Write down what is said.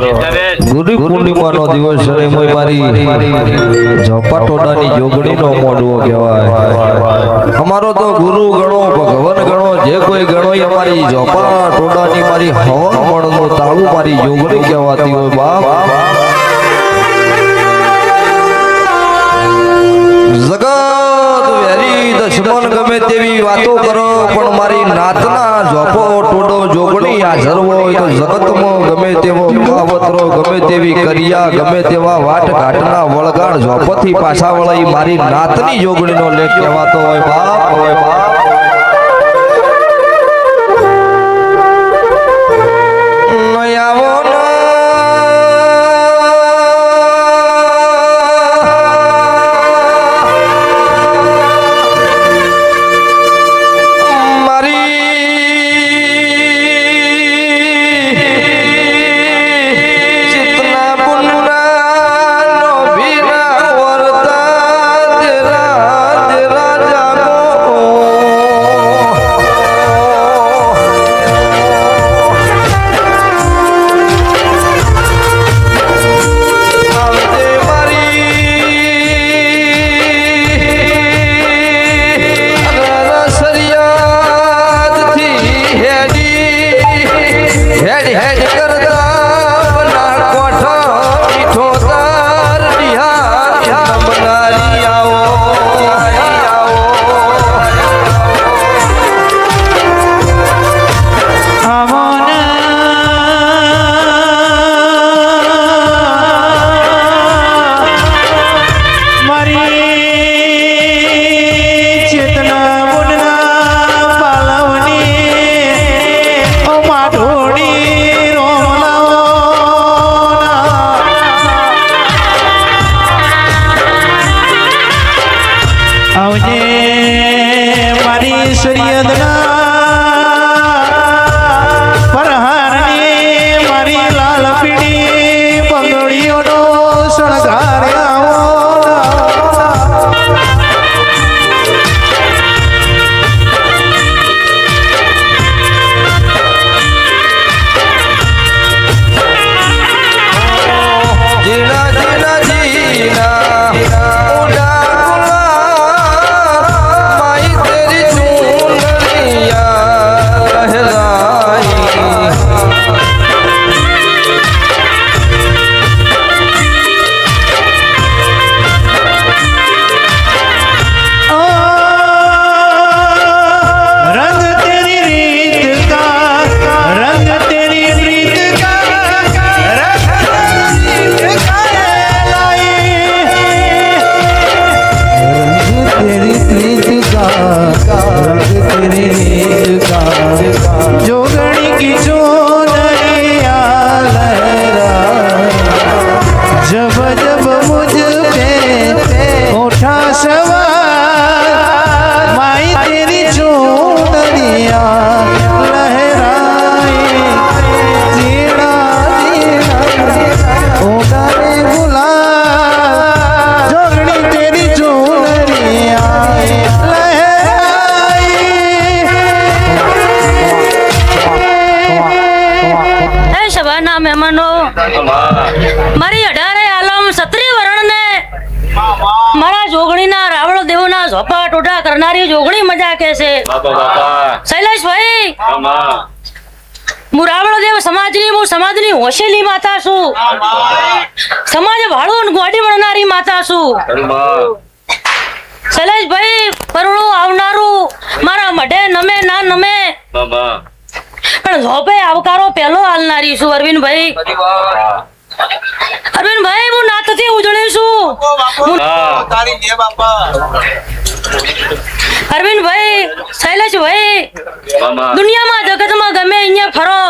ગુરુ પૂર્ણિમાનો દિવસ અને મારી ઝપાટોડાની જોગણીનો મોડવો કહેવાય। અમારો તો ગુરુ ગણો ભગવાન ગણો જે કોઈ ગણો અમારી ઝપાટોડાની મારી હવન મળનું તાળું મારી જોગણી કહેવાતી હોય બાપ। જગત વેરી દશમન ગમે તેવી વાતો કરો પણ મારી નાતના ઝોપો ટોડો જોગણી હાજર હોય તો જગતમાં ગમે તેવો કાવતરો ગમે તેવી કરિયા ગમે તેવા વાટ ઘાટના વળગાડ ઝોપથી પાછા વળાઈ મારી નાતની જોગણીનો લેખ કહેવાતો હોય બાપ હોય બાપ। મારી 18 આલમ ક્ષત્રિય વર્ણને મારા જોગણીના રાવળો દેવોના ઝોપા ટોટા કરનારી જોગણી મજા કે છે શૈલેષભાઈ। હું રાવળો દેવ સમાજની હોશેલી માતા છું। સમાજ ભાડું ગોડી મળનારી માતા છું। શૈલેષભાઈ પરણું આવનારું મારા મઢે નમે ના નમે પણ ઝોપે આવકારો પહેલો હાલનારી છું। અરવિંદભાઈ હું નાતથી ઉજળી છું। અરવિંદભાઈ શૈલેષભાઈ દુનિયામાં જગતમાં ગમે અહીંયા ફરો